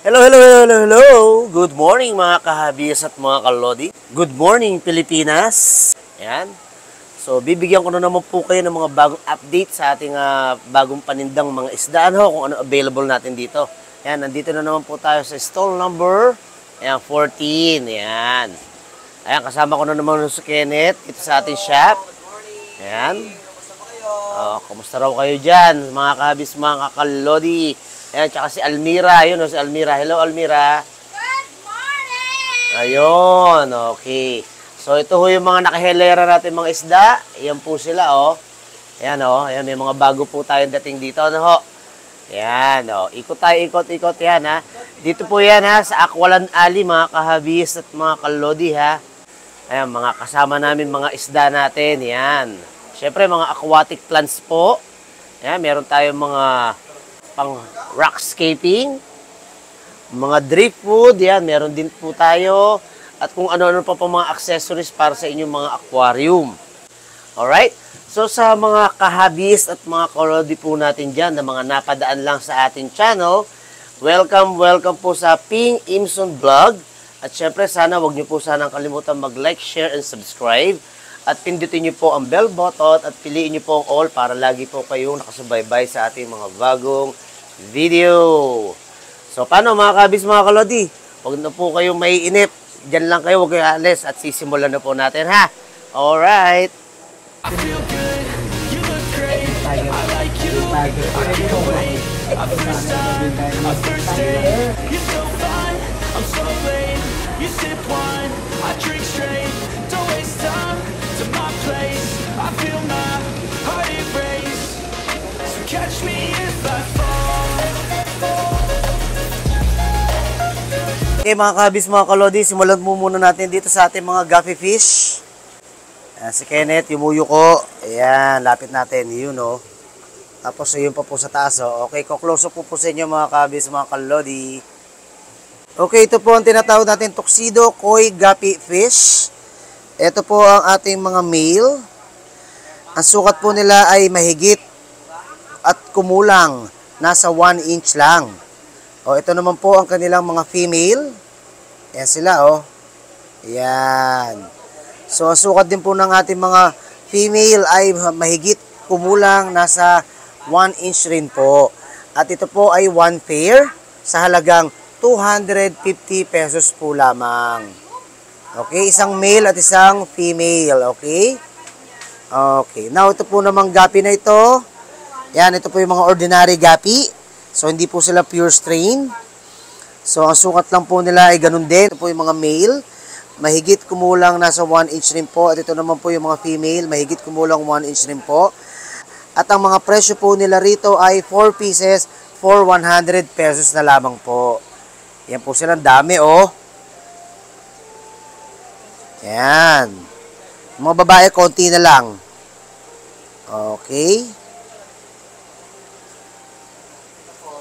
Hello, hello, hello, hello, hello! Good morning mga kahabis at mga kalodi. Good morning Pilipinas! Ayan. So, bibigyan ko na naman po kayo ng mga bagong update sa ating bagong panindang mga isdaan kung ano available natin dito. Ayan, nandito na naman po tayo sa stall number 14. Ayan. Ayan, kasama ko na naman si Kenneth ito sa ating shop. Ayan. Kumusta raw kayo dyan, mga kahabis, mga kakalodi? Ayan, tsaka si Almira. Ayun, si Almira. Hello, Almira. Good morning! Ayun, okay. So, ito ho yung mga nakahelera natin mga isda. Ayan po sila, oh. Ayan, oh. Ayan, may mga bago po tayong dating dito, ano ho. Ayan, oh. Ikot tayo, ikot, yan, ha. Dito po yan, ha, sa Aqualan Alley, mga kahabis at mga kalodi, ha. Ayan, mga kasama namin, mga isda natin, yan. Siyempre, mga aquatic plants po. Ayan, meron tayong mga pang rockscaping, mga driftwood, yan, meron din po tayo, at kung ano-ano pa mga accessories para sa inyong mga aquarium. Alright? So, sa mga kahabis at mga kalodi po natin dyan, na mga napadaan lang sa ating channel, welcome po sa Ping Imson Vlog. At syempre, sana wag niyo po sanang kalimutan mag-like, share, and subscribe. At pindutin niyo po ang bell button at piliin niyo po ang all para lagi po kayong nakasubaybay sa ating mga bagong video. So, paano mga kabis, mga kalodi? Huwag na po kayong maiinip. Diyan lang kayo, huwag kayo alis at sisimulan na po natin, ha? Alright. I feel good, you look great, I like you, I can't wait, a first time, a first date, you're so fine, I'm so late, you sip wine, I drink straight, don't waste time to my place, I feel my heart erase, so catch me if I fall. Okay mga kabis, mga kalodi, simulan mo muna natin dito sa ating mga guppy fish. Ayan, si Kenneth, yumuyo ko. Ayan, lapit natin. Yun, oh. Tapos, yun pa po sa taas, oh. Okay, ko-close up po sa inyo mga kabis, mga kalodi. Okay, ito po ang tinatawag natin tuxedo koi guppy fish. Ito po ang ating mga male. Ang sukat po nila ay mahigit at kumulang. Nasa 1 inch lang. O, ito naman po ang kanilang mga female. Ayan sila, oh. Ayan. So, ang sukat din po ng ating mga female ay mahigit kumulang nasa 1 inch rin po. At ito po ay 1 pair sa halagang 250 pesos po lamang. Okay, isang male at isang female, okay? Okay, now ito po namang guppy na ito. Yan, ito po yung mga ordinary guppy. So, hindi po sila pure strain. So, ang sukat lang po nila ay ganun din. Ito po yung mga male. Mahigit kumulang nasa 1 inch rin po. At ito naman po yung mga female. Mahigit kumulang 1 inch rin po. At ang mga presyo po nila rito ay 4 pieces for 100 pesos na lamang po. Yan po silang dami, oh. Yan. Mga babae, konti na lang. Okay.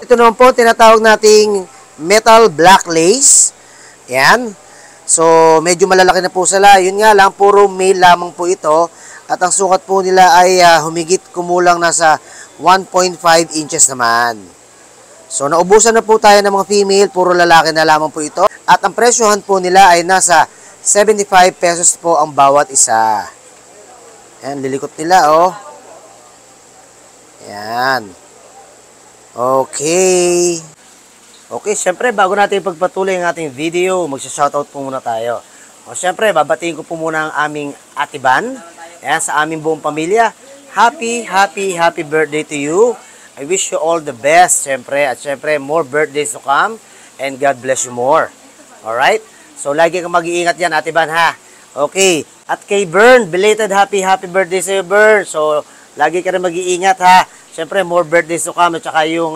Ito naman po, tinatawag nating metal black lace. Yan. So, medyo malalaki na po sila. Yun nga lang, puro male lamang po ito. At ang sukat po nila ay humigit kumulang nasa 1.5 inches naman. So, naubusan na po tayo ng mga female. Puro lalaki na lamang po ito. At ang presyohan po nila ay nasa 75 pesos po ang bawat isa. Ayan, lilikot nila, oh. Ayan. Okay. Okay, syempre, bago natin pagpatuloy ang ating video, magsha-shoutout po muna tayo. O, syempre, babatiin ko po muna ang aming atiban. Ayan, sa aming buong pamilya. Happy birthday to you. I wish you all the best, syempre. At syempre, more birthdays to come. And God bless you more. Alright? So, lagi kang mag-iingat yan, atiban, ha? Okay. At kay Bern, belated happy birthday sa iyo, Bern. So, lagi ka rin mag-iingat, ha? Syempre, more birthdays to come. At saka yung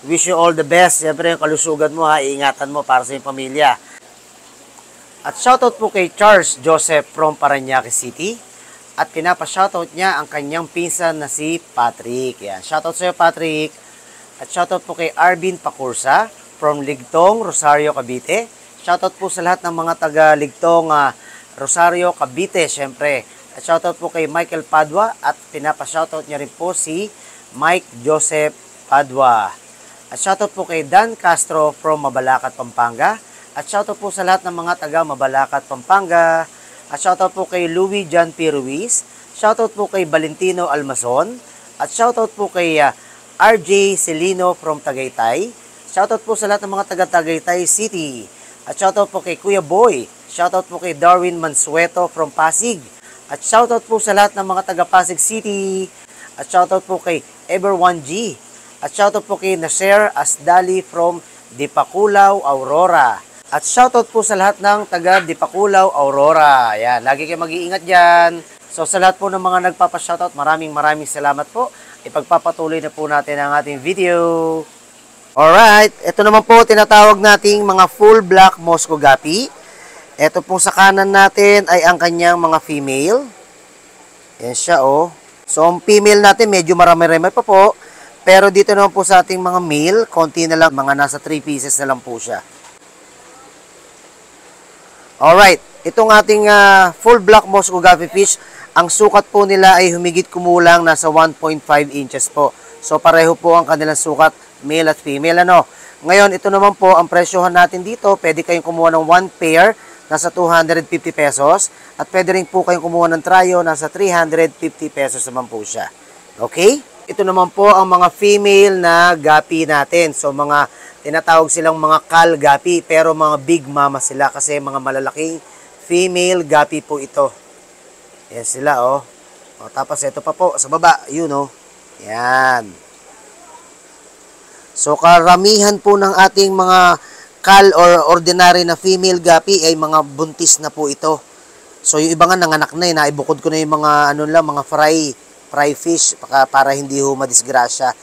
wish you all the best. Siyempre, yung kalusugan mo, ha, iingatan mo para sa iyong pamilya. At shoutout po kay Charles Joseph from Parañaque City. At pinapa-shoutout niya ang kanyang pinsan na si Patrick. Yan. Shoutout sa iyo, Patrick. At shoutout po kay Arvin Pacursa from Ligtong, Rosario, Cavite. Shoutout po sa lahat ng mga taga-Ligtong Rosario, Cavite, siyempre. At shoutout po kay Michael Padua. At pinapa-shoutout niya rin po si Mike Joseph Padua. At shoutout po kay Dan Castro from Mabalacat, Pampanga. At shoutout po sa lahat ng mga taga Mabalacat, Pampanga. At shoutout po kay Louis John P. Ruiz. Shoutout po kay Valentino Almazon. At shoutout po kay RJ Celino from Tagaytay. Shoutout po sa lahat ng mga taga Tagaytay City. At shoutout po kay Kuya Boy. Shoutout po kay Darwin Mansueto from Pasig. At shoutout po sa lahat ng mga taga Pasig City. At shoutout po kay Ever1G. At shoutout po kay Nasir Asdali from Dipakulaw, Aurora. At shoutout po sa lahat ng taga Dipakulaw, Aurora. Ayan, lagi kayo mag-iingat dyan. So sa lahat po ng mga nagpapa-shoutout, maraming salamat po. Ipagpapatuloy na po natin ang ating video. Alright, ito naman po tinatawag nating mga full black Moscow Guppy. Ito po sa kanan natin ay ang kanyang mga female. Yan siya oh. So ang female natin medyo marami-rami pa po. Pero dito naman po sa ating mga male, konti na lang, mga nasa 3 pieces na lang po siya. Alright, itong ating full black Moscow Guppy fish, ang sukat po nila ay humigit kumulang nasa 1.5 inches po. So pareho po ang kanilang sukat, male at female. Ano? Ngayon, ito naman po, ang presyohan natin dito, pwede kayong kumuha ng 1 pair, nasa 250 pesos. At pwede rin po kayong kumuha ng trio, nasa 350 pesos naman po siya. Okay? Ito naman po ang mga female na guppy natin. So mga tinatawag silang mga Cal Guppy, pero mga big mama sila kasi mga malalaking female guppy po ito. Yan sila oh. O, tapos ito pa po sa baba, yun oh. Yan. So karamihan po ng ating mga Cal or ordinary na female guppy ay mga buntis na po ito. So yung iba nga nanganak na eh, naibukod ko na yung mga ano lang, mga fry fish para hindi ho madisgrasya.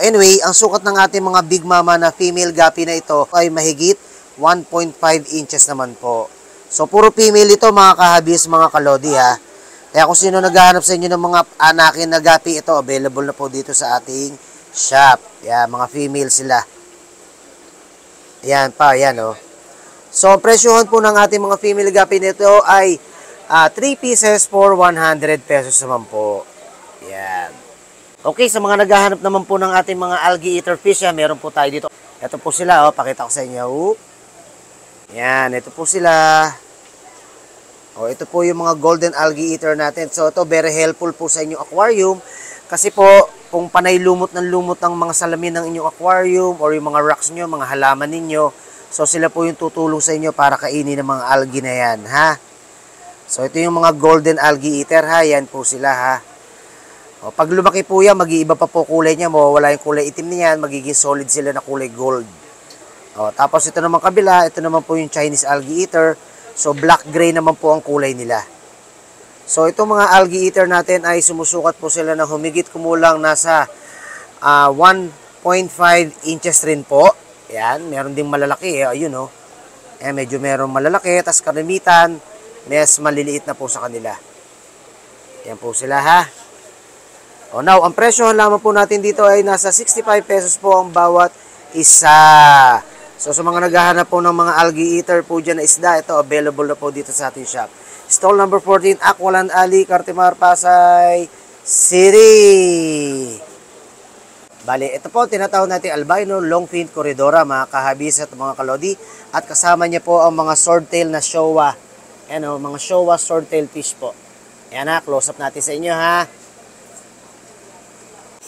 Anyway, ang sukat ng ating mga big mama na female guppy na ito ay mahigit 1.5 inches naman po. So puro female ito mga kahabis, mga kalodi ha. Kaya kung sino naghahanap sa inyo ng mga anakin na guppy, ito available na po dito sa ating shop. Yan, mga female sila. Yan pa, yan oh. So presyohan po ng ating mga female guppy nito ay 3 pieces for 100 pesos naman po. Yan. Okay, sa mga naghahanap naman po ng ating mga algae eater fish, meron po tayo dito. Ito po sila, oh, pakita ko sa inyo. Oh. Yan, ito po sila. Oh, ito po yung mga golden algae eater natin. So, ito very helpful po sa inyong aquarium. Kasi po, kung panay lumot ng mga salamin ng inyong aquarium or yung mga rocks nyo, mga halaman ninyo, so sila po yung tutulong sa inyo para kainin ng mga algae na yan, ha? So, ito yung mga golden algae eater, ha? Yan po sila, ha? O, pag lumaki po yan, mag-iiba pa po kulay niya. Mawawala yung kulay itim niyan, magiging solid sila na kulay gold. O, tapos ito naman kabila, ito naman po yung Chinese algae eater. So, black-gray naman po ang kulay nila. So, itong mga algae eater natin ay sumusukat po sila na humigit kumulang nasa 1.5 inches rin po. Yan, meron ding malalaki. Ayun o. Medyo meron malalaki, tas karamitan, mas maliliit na po sa kanila. Yan po sila ha. O now, ang presyohan lamang po natin dito ay nasa 65 pesos po ang bawat isa. So, sa mga naghahanap po ng mga algae eater po dyan na isda, ito available na po dito sa ating shop. Stall number 14, Aqualand Alley, Cartimar, Pasay City. Bale, ito po, tinatawag natin albino, longfin, corridora, mga kahabis at mga kalodi. At kasama niya po ang mga swordtail na showa. Yan o, mga showa swordtail fish po. Yan ha, close up natin sa inyo ha.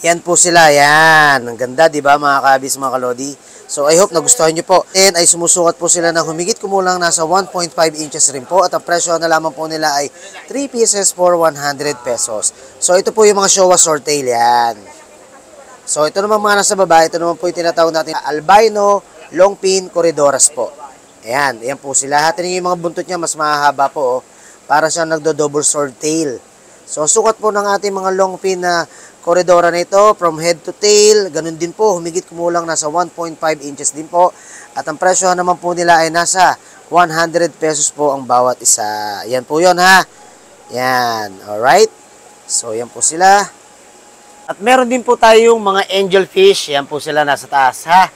Yan po sila, yan. Ang ganda, di ba mga kabis, mga kalodi? So, I hope nagustuhan nyo po. And ay sumusukat po sila na humigit kumulang nasa 1.5 inches rin po. At ang presyo na lamang po nila ay 3 pieces for 100 pesos. So, ito po yung mga Showa Swordtail, yan. So, ito naman mga nasa baba, ito naman po yung tinatawag natin albino, longfin, corridoras po. Ayan, ayan po sila. Hatin niyo yung mga buntot niya, mas mahahaba po, oh, para siyang nagdo-double swordtail. So, sukat po ng ating mga longfin na corridora na ito, from head to tail, ganun din po, humigit kumulang nasa 1.5 inches din po. At ang presyo naman po nila ay nasa 100 pesos po ang bawat isa. Yan po yun ha. Yan, alright. So, yan po sila. At meron din po tayong mga angel fish. Yan po sila nasa taas ha.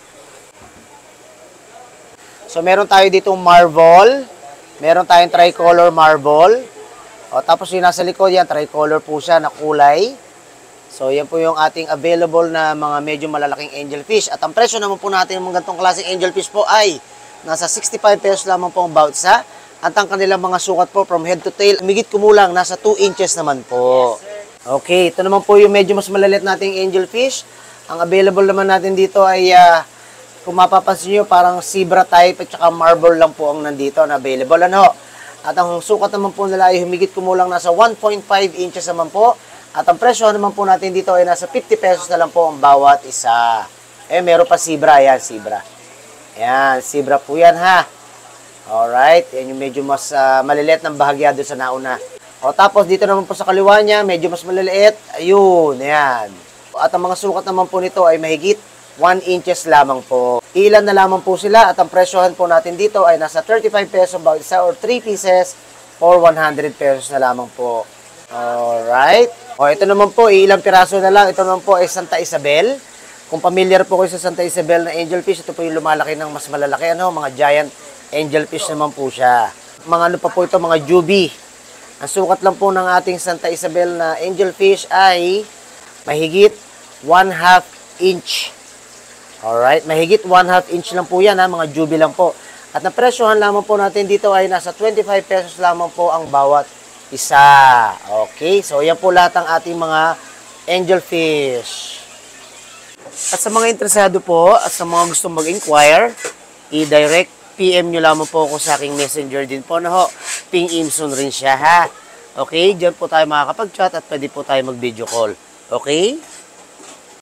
So, meron tayo ditong marble. Meron tayong tricolor marble. O, tapos yung nasa likod yan, tricolor po siya na kulay. So, yan po yung ating available na mga medyo malalaking angelfish. At ang presyo naman po natin ng mga ganitong klaseng angelfish po ay nasa 65 pesos lamang po ang bawat isa. At ang kanilang mga sukat po from head to tail, migit kumulang, nasa 2 inches naman po. Okay, ito naman po yung medyo mas malalit nating angelfish. Ang available naman natin dito ay, kung mapapansin nyo, parang zebra type at saka marble lang po ang nandito na available. Ano? At ang sukat naman po nila ay humigit kumulang nasa 1.5 inches naman po. At ang presyo naman po natin dito ay nasa 50 pesos na lang po ang bawat isa. Meron pa zebra. Ayan, zebra. Ayan, zebra po yan ha. Alright, yan yung medyo mas maliliit ng bahagya doon sa nauna. O tapos dito naman po sa kaliwa niya, medyo mas maliliit. Ayun, ayan. At ang mga sukat naman po nito ay mahigit 1 inches lamang po. Ilan na lamang po sila at ang presyohan po natin dito ay nasa 35 pesos bawat isa or 3 pieces for 100 pesos na lamang po. Alright. O ito naman po, ilang piraso na lang. Ito naman po ay Santa Isabel. Kung familiar po kayo sa Santa Isabel na angelfish, ito po yung lumalaki ng mas malalaki, mga giant angelfish naman po siya. Mga ano pa po ito, mga juby. Ang sukat lang po ng ating Santa Isabel na angelfish ay mahigit 1/2 inch. Alright, mahigit 1/2 inch lang po yan, mga juby lang po. At napresyohan lamang po natin dito ay nasa 25 pesos lamang po ang bawat isa. Okay, so yan po lahat ang ating mga angelfish. At sa mga interesado po, at sa mga gustong mag-inquire, i-direct PM nyo lamang po ako sa aking messenger din po, Ping Imson rin siya, ha? Okay, dyan po tayo makakapag-chat at pwede po tayo mag-video call. Okay?